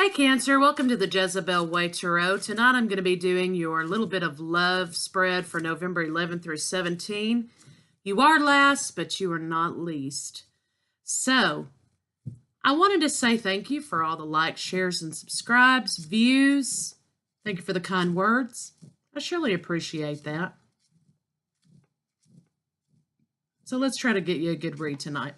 Hi Cancer, welcome to the Jezebel Way Tarot. Tonight I'm going to be doing your little bit of love spread for November 11th through 17. You are last, but you are not least. So, I wanted to say thank you for all the likes, shares, and subscribes, views. Thank you for the kind words. I surely appreciate that. So let's try to get you a good read tonight.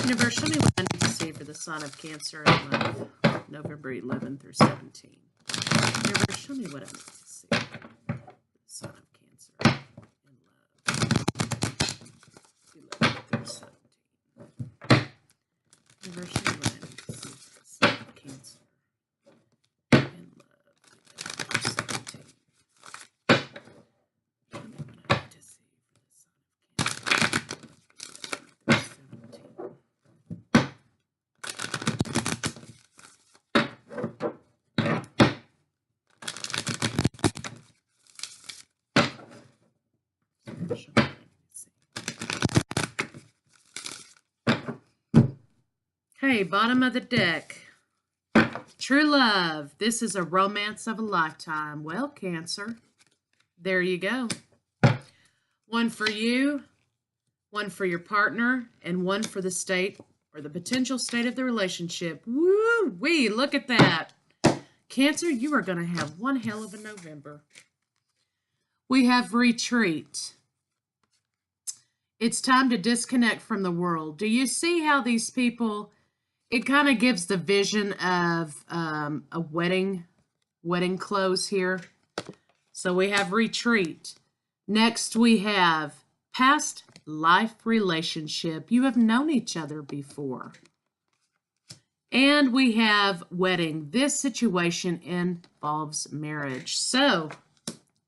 Universe, show me what I need to see for the sign of Cancer in love, November 11th through 17. Universe, show me what I need to see for the sign of Cancer in love, 11th through 17. Universe, show me what I need to see for the sign of Cancer in love, 11th through 17. Show me what I need to see for the sign of Cancer. Hey, bottom of the deck. True love. This is a romance of a lifetime. Well, Cancer, there you go. One for you, one for your partner, and one for the state or the potential state of the relationship. Woo-wee, look at that. Cancer, you are going to have one hell of a November. We have retreat. It's time to disconnect from the world. Do you see how these people, it kind of gives the vision of a wedding clothes here. So we have retreat. Next we have past life relationship. You have known each other before. And we have wedding. This situation involves marriage. So,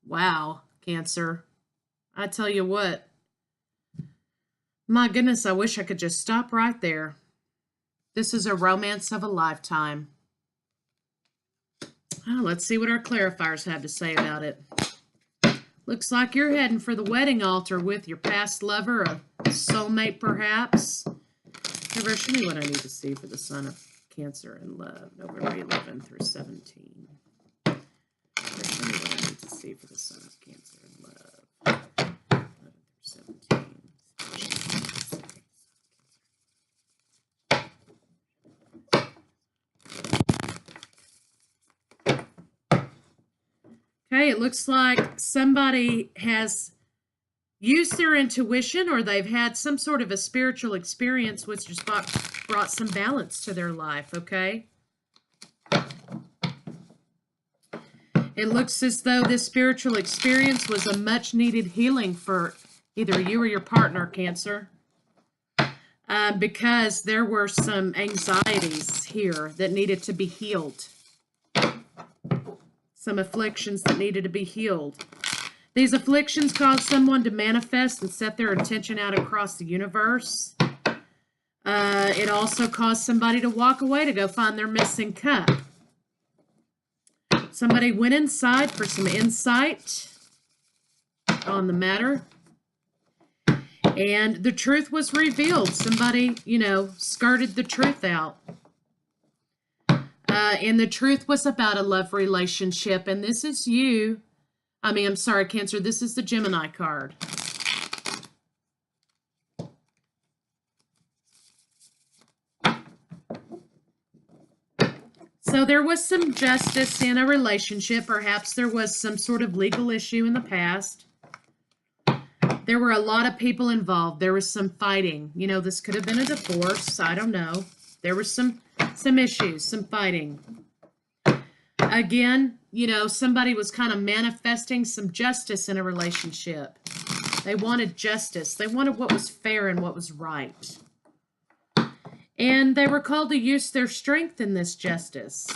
wow, Cancer. I tell you what. My goodness, I wish I could just stop right there. This is a romance of a lifetime. Oh, let's see what our clarifiers have to say about it. Looks like you're heading for the wedding altar with your past lover, a soulmate perhaps. Universe, show me what I need to see for the sign of Cancer in love, November 11 through 17. Universe, show me what I need to see for the sign of Cancer in love, 11 through 17. Okay, it looks like somebody has used their intuition or they've had some sort of a spiritual experience which just brought some balance to their life, okay? It looks as though this spiritual experience was a much-needed healing for either you or your partner, Cancer, because there were some anxieties here that needed to be healed. Some afflictions that needed to be healed. These afflictions caused someone to manifest and set their intention out across the universe. It also caused somebody to walk away to go find their missing cup. Somebody went inside for some insight on the matter. And the truth was revealed. Somebody, skirted the truth out. And the truth was about a love relationship. And this is you. I'm sorry, Cancer. This is the Gemini card. So there was some justice in a relationship. Perhaps there was some sort of legal issue in the past. There were a lot of people involved. There was some fighting. This could have been a divorce. I don't know. There were some issues, some fighting. Again, somebody was kind of manifesting some justice in a relationship. They wanted justice. They wanted what was fair and what was right. And they were called to use their strength in this justice.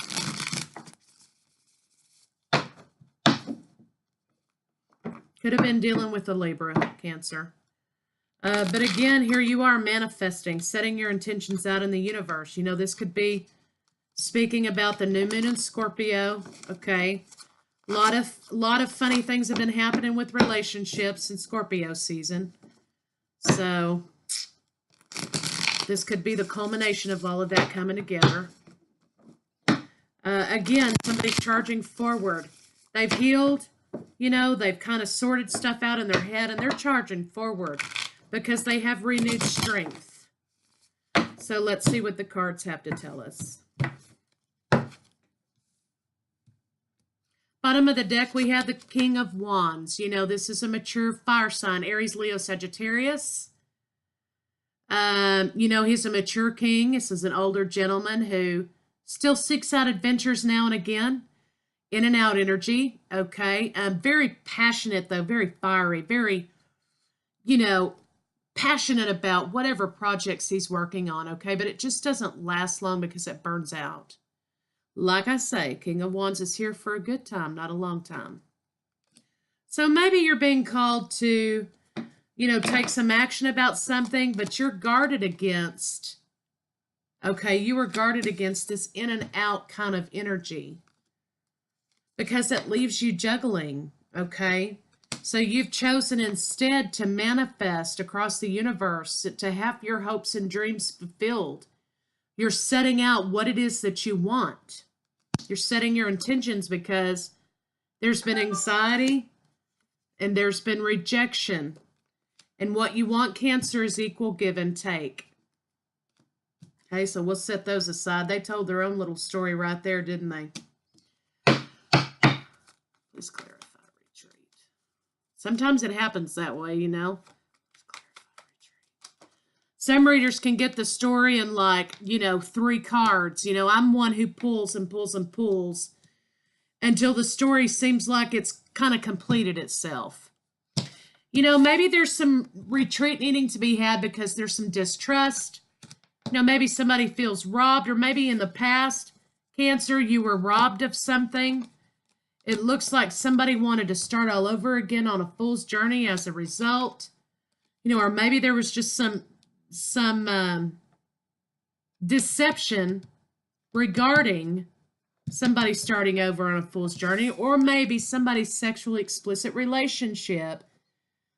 Could have been dealing with a Libra, Cancer. But again, here you are manifesting, setting your intentions out in the universe. This could be speaking about the new moon in Scorpio, okay? A lot of funny things have been happening with relationships in Scorpio season. So, This could be the culmination of all of that coming together. Again, somebody's charging forward. They've healed, you know, they've kind of sorted stuff out in their head, and they're charging forward because they have renewed strength. So let's see what the cards have to tell us. Bottom of the deck, we have the King of Wands. You know, this is a mature fire sign, Aries, Leo, Sagittarius. You know, he's a mature king. This is an older gentleman who still seeks out adventures now and again. In and out energy, okay? Very passionate, though, very fiery, very, you know, passionate about whatever projects he's working on, okay? But it just doesn't last long because it burns out. Like I say, King of Wands is here for a good time, not a long time. So maybe you're being called to, you know, take some action about something, but you're guarded against, okay? You are guarded against this in and out kind of energy because it leaves you juggling, okay? So you've chosen instead to manifest across the universe, to have your hopes and dreams fulfilled. You're setting out what it is that you want. You're setting your intentions because there's been anxiety and there's been rejection. And what you want, Cancer, is equal give and take. Okay, so we'll set those aside. They told their own little story right there, didn't they? Please clarify retreat. Sometimes it happens that way, you know. Some readers can get the story in like, you know, 3 cards. You know, I'm one who pulls and pulls and pulls until the story seems like it's kind of completed itself. You know, maybe there's some retreat needing to be had because there's some distrust. You know, maybe somebody feels robbed, or maybe in the past, Cancer, you were robbed of something. It looks like somebody wanted to start all over again on a fool's journey as a result. You know, or maybe there was just some deception regarding somebody starting over on a fool's journey, or maybe somebody's sexually explicit relationship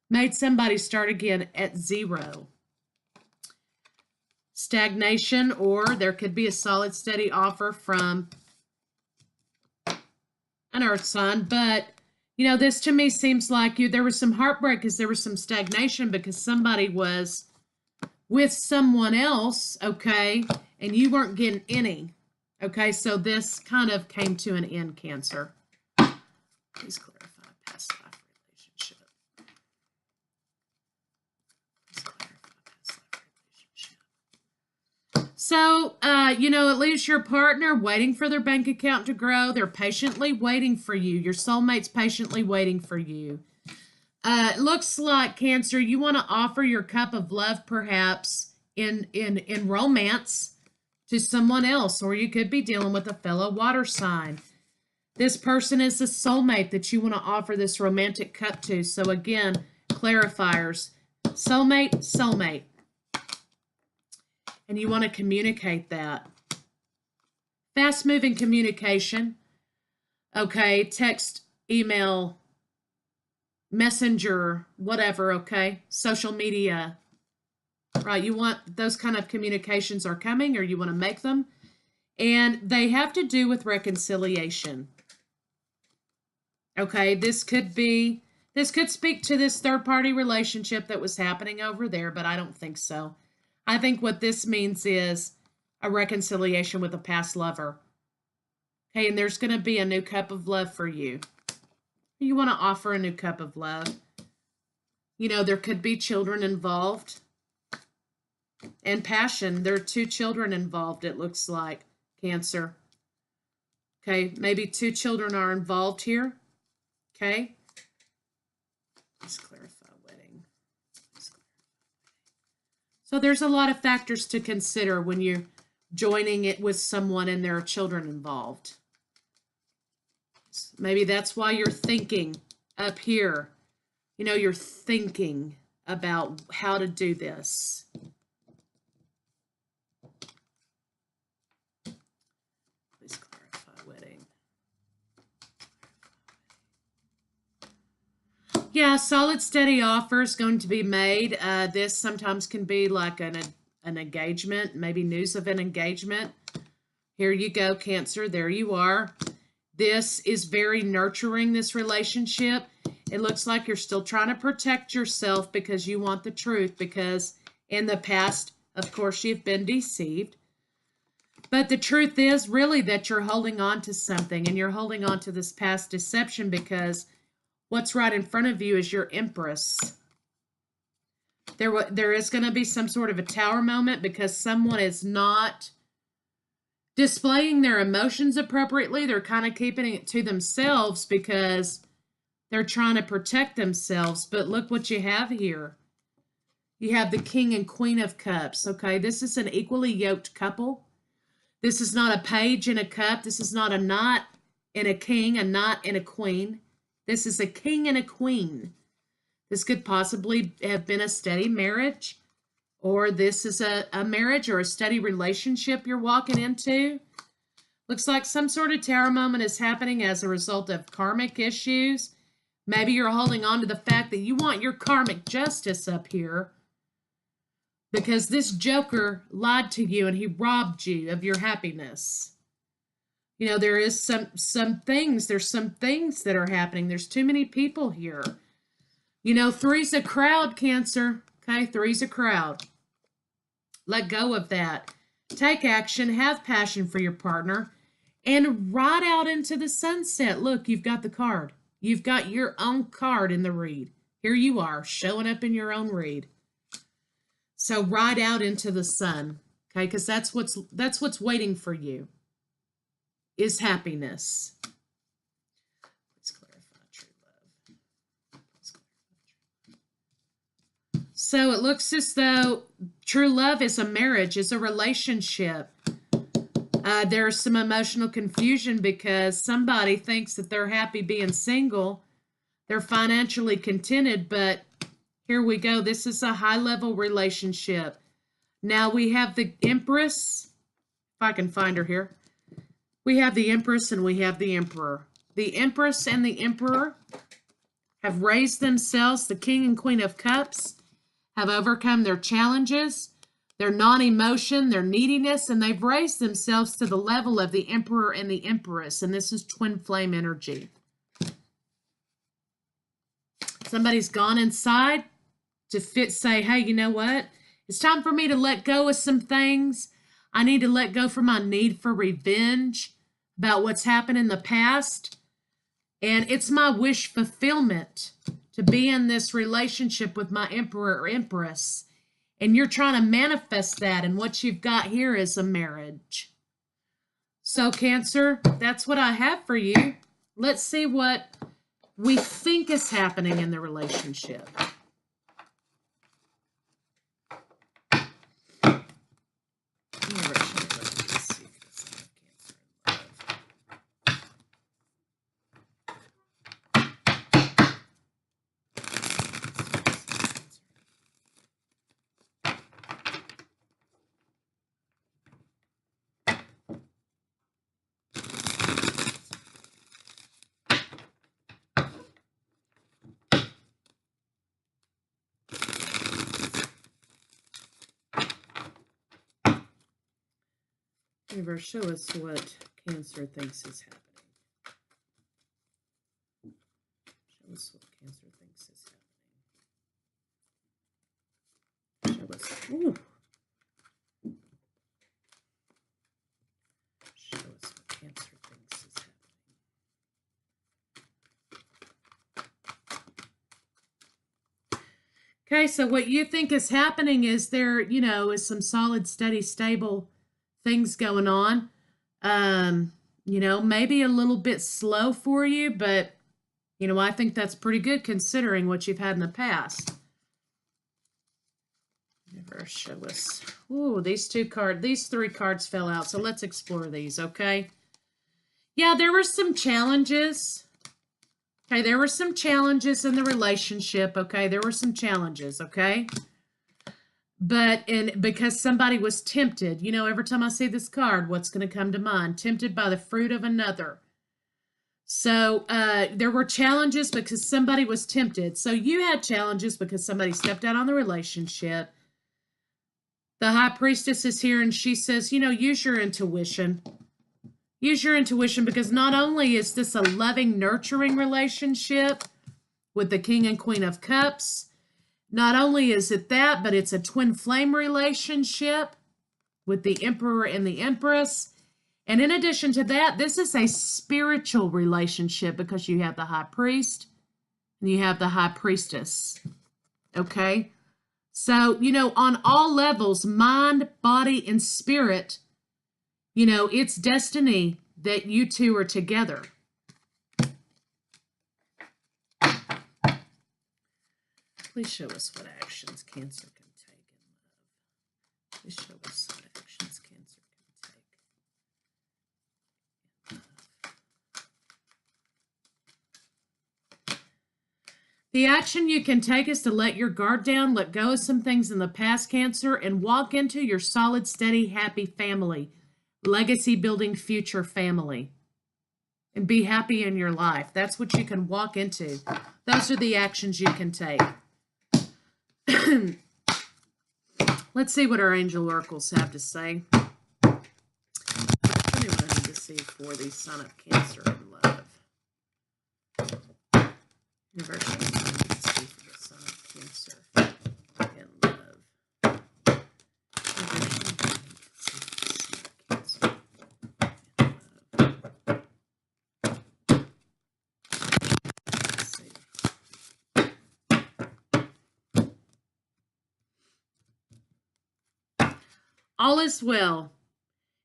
made somebody start again at 0. Stagnation, or there could be a solid, steady offer from an earth sign, but you know, this to me seems like there was some heartbreak because there was some stagnation because somebody was with someone else, okay, and you weren't getting any, okay, so this kind of came to an end, Cancer. Please clarify past life relationship. Please clarify past life relationship. So, you know, it leaves your partner waiting for their bank account to grow. They're patiently waiting for you. Your soulmate's patiently waiting for you. It looks like, Cancer, you want to offer your cup of love perhaps in romance to someone else, or you could be dealing with a fellow water sign. This person is the soulmate that you want to offer this romantic cup to. So again, clarifiers, soulmate, soulmate. And you want to communicate that. Fast-moving communication. Okay, text, email, messenger, whatever, okay? Social media, right? You want those kind of communications are coming, or you want to make them. And they have to do with reconciliation. Okay, this could speak to this third-party relationship that was happening over there, but I don't think so. I think what this means is a reconciliation with a past lover. Okay, and there's going to be a new cup of love for you. You want to offer a new cup of love. You know, there could be children involved. And passion. There are 2 children involved, it looks like, Cancer. Okay, maybe 2 children are involved here. Okay. Let's clarify wedding. So there's a lot of factors to consider when you're joining it with someone and there are children involved. Maybe that's why you're thinking up here. You know, you're thinking about how to do this. Please clarify wedding. Yeah, solid, steady offer is going to be made. This sometimes can be like an engagement, maybe news of an engagement. Here you go, Cancer. There you are. This is very nurturing, this relationship. It looks like you're still trying to protect yourself because you want the truth, because in the past, of course, you've been deceived. But the truth is really that you're holding on to something, and you're holding on to this past deception because what's right in front of you is your Empress. There is going to be some sort of a tower moment because someone is not displaying their emotions appropriately. They're kind of keeping it to themselves because they're trying to protect themselves. But look what you have here. You have the King and Queen of Cups. Okay, this is an equally yoked couple. This is not a page in a cup. This is not a knot in a king, a knot in a queen. This is a king and a queen. This could possibly have been a steady marriage, or this is a marriage or a steady relationship you're walking into. Looks like some sort of tower moment is happening as a result of karmic issues. Maybe you're holding on to the fact that you want your karmic justice up here because this Joker lied to you and he robbed you of your happiness. You know, there is some things that are happening. There's too many people here. You know, three's a crowd, Cancer. Okay, three's a crowd. Let go of that. Take action. Have passion for your partner. And ride out into the sunset. Look, you've got the card. You've got your own card in the read. Here you are, showing up in your own read. So ride out into the sun. Okay, because that's what's waiting for you. Is happiness. Let's clarify true love. So it looks as though true love is a marriage, is a relationship. There's some emotional confusion because somebody thinks that they're happy being single. They're financially contented, but here we go. This is a high-level relationship. Now we have the Empress. If I can find her here. We have the Empress and we have the Emperor. The Empress and the Emperor have raised themselves. The King and Queen of Cups have overcome their challenges, their non-emotion, their neediness, and they've raised themselves to the level of the Emperor and the Empress, and this is twin flame energy. Somebody's gone inside to say, hey, you know what? It's time for me to let go of some things. I need to let go from my need for revenge about what's happened in the past. And it's my wish fulfillment to be in this relationship with my Emperor or Empress. And you're trying to manifest that. And what you've got here is a marriage. So, Cancer, that's what I have for you. Let's see what we think is happening in the relationship. Universe, show us what Cancer thinks is happening. Show us what Cancer thinks is happening. Show us. Ooh. Show us what Cancer thinks is happening. Okay, so what you think is happening is there, you know, is some solid, steady, stable things going on. You know, maybe a little bit slow for you, but, you know, I think that's pretty good considering what you've had in the past. Never show us. Ooh, these three cards fell out, so let's explore these, okay? Yeah, there were some challenges. Okay, there were some challenges in the relationship, okay? There were some challenges, okay? But because somebody was tempted, you know, every time I see this card, what's going to come to mind? Tempted by the fruit of another. So there were challenges because somebody was tempted. So you had challenges because somebody stepped out on the relationship. The high priestess is here, and she says, you know, use your intuition. Use your intuition, because not only is this a loving, nurturing relationship with the King and Queen of Cups, not only is it that, but it's a twin flame relationship with the Emperor and the Empress. And in addition to that, this is a spiritual relationship, because you have the high priest and you have the high priestess. Okay? So, you know, on all levels, mind, body, and spirit, you know, it's destiny that you two are together. Please show us what actions Cancer can take in love. Please show us what actions Cancer can take in love. The action you can take is to let your guard down, let go of some things in the past, Cancer, and walk into your solid, steady, happy family, legacy building future family, and be happy in your life. That's what you can walk into. Those are the actions you can take. Let's see what our angel oracles have to say. Tell me what I need to see for the sign of Cancer in love. Universe, what I need to see for the sign of Cancer in love. Universe, what I need to see for the sign of Cancer in love. Let's see. All is well.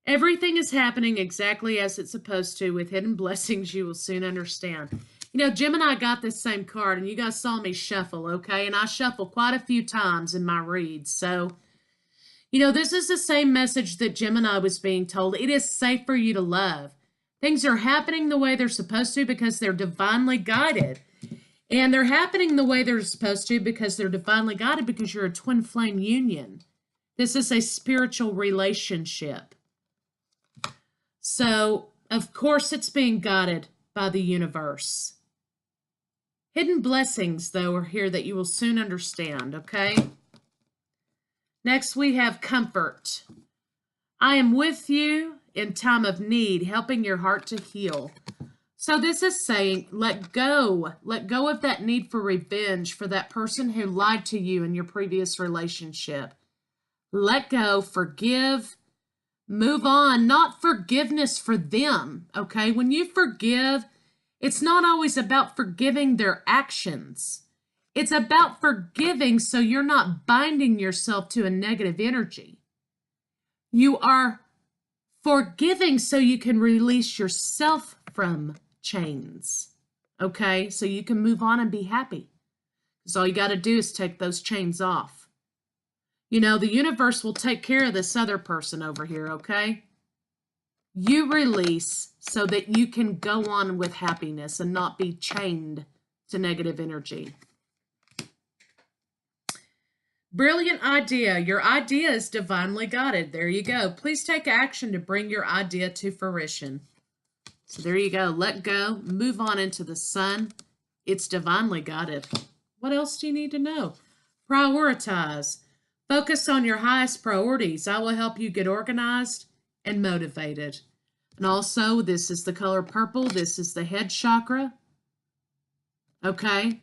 Everything is happening exactly as it's supposed to. With hidden blessings, you will soon understand. You know, Gemini got this same card, and you guys saw me shuffle, okay? And I shuffle quite a few times in my reads. So, you know, this is the same message that Gemini was being told. It is safe for you to love. Things are happening the way they're supposed to because they're divinely guided. And they're happening the way they're supposed to because they're divinely guided, because you're a twin flame union. This is a spiritual relationship. So, of course, it's being guided by the universe. Hidden blessings, though, are here that you will soon understand, okay? Next, we have comfort. I am with you in time of need, helping your heart to heal. So this is saying, let go. Let go of that need for revenge for that person who lied to you in your previous relationship. Let go, forgive, move on. Not forgiveness for them, okay? When you forgive, it's not always about forgiving their actions. It's about forgiving so you're not binding yourself to a negative energy. You are forgiving so you can release yourself from chains, okay? So you can move on and be happy. Because all you got to do is take those chains off. You know, the universe will take care of this other person over here, okay? You release so that you can go on with happiness and not be chained to negative energy. Brilliant idea. Your idea is divinely guided. There you go. Please take action to bring your idea to fruition. So there you go. Let go. Move on into the sun. It's divinely guided. What else do you need to know? Prioritize. Focus on your highest priorities. I will help you get organized and motivated. And also, this is the color purple. This is the head chakra. Okay?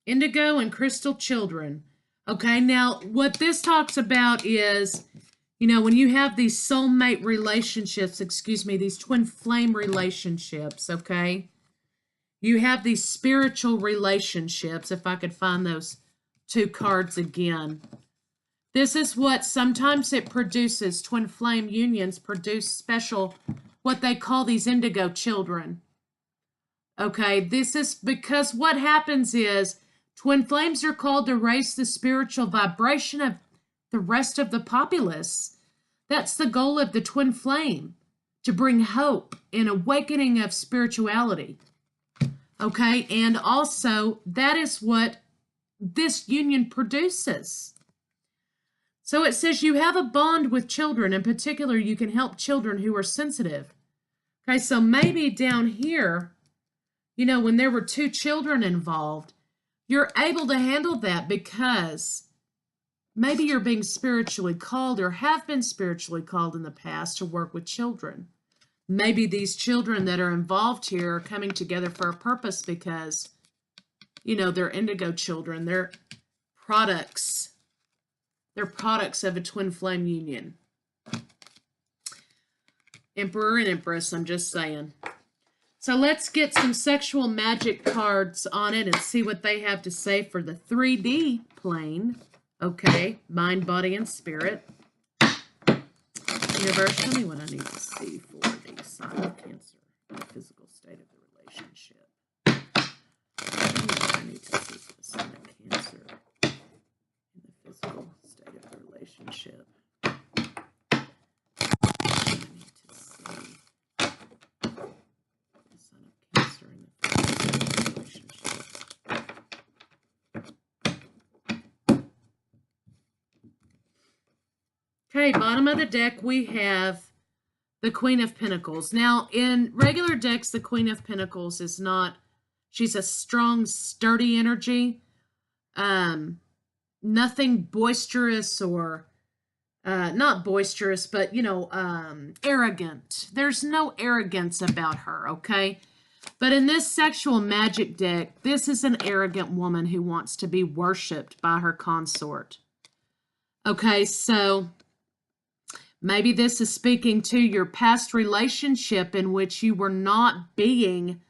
Indigo and crystal children. Okay, now what this talks about is, you know, when you have these soulmate relationships, these twin flame relationships, okay? You have these spiritual relationships, if I could find those two cards again. This is what sometimes it produces. Twin flame unions produce special, what they call these indigo children. Okay, this is because what happens is twin flames are called to raise the spiritual vibration of the rest of the populace. That's the goal of the twin flame, to bring hope and awakening of spirituality. Okay, and also that is what this union produces. So it says you have a bond with children. In particular, you can help children who are sensitive. Okay, so maybe down here, you know, when there were two children involved, you're able to handle that because maybe you're being spiritually called or have been spiritually called in the past to work with children. Maybe these children that are involved here are coming together for a purpose because, you know, they're indigo children. They're products. They're products of a twin flame union. Emperor and Empress, I'm just saying. So let's get some sexual magic cards on it and see what they have to say for the 3D plane. Okay, mind, body, and spirit. Universe, tell me what I need to see for the sign of Cancer, the physical state of the relationship. Tell me what I need to see for the sign of Cancer in the physical state of the relationship. Okay, bottom of the deck, we have the Queen of Pentacles. Now, in regular decks, the Queen of Pentacles is not, she's a strong, sturdy energy. Nothing boisterous or, not boisterous, but, you know, arrogant. There's no arrogance about her, okay? But in this sexual magic deck, this is an arrogant woman who wants to be worshipped by her consort. Okay, so maybe this is speaking to your past relationship in which you were not being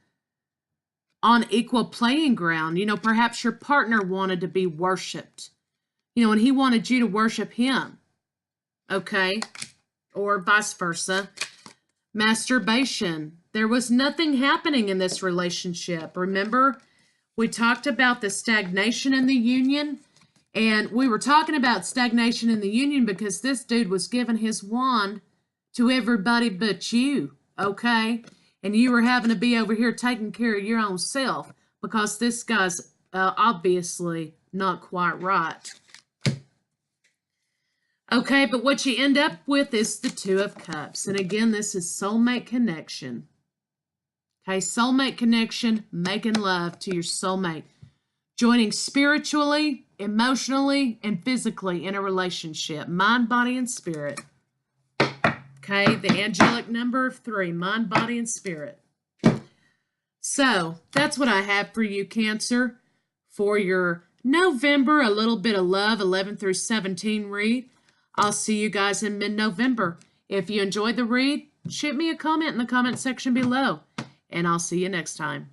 on equal playing ground. You know, perhaps your partner wanted to be worshipped, you know, and he wanted you to worship him. Okay, or vice versa. Masturbation. There was nothing happening in this relationship. Remember, we talked about the stagnation in the union, and we were talking about stagnation in the union because this dude was giving his wand to everybody but you, okay? And you were having to be over here taking care of your own self because this guy's obviously not quite right. Okay, but what you end up with is the Two of Cups. And again, this is soulmate connection. Okay, soulmate connection, making love to your soulmate. Joining spiritually, emotionally, and physically in a relationship. Mind, body, and spirit. Okay, the angelic number of 3. Mind, body, and spirit. So, that's what I have for you, Cancer. For your November, a little bit of love, 11 through 17 read. I'll see you guys in mid-November. If you enjoyed the read, shoot me a comment in the comment section below. And I'll see you next time.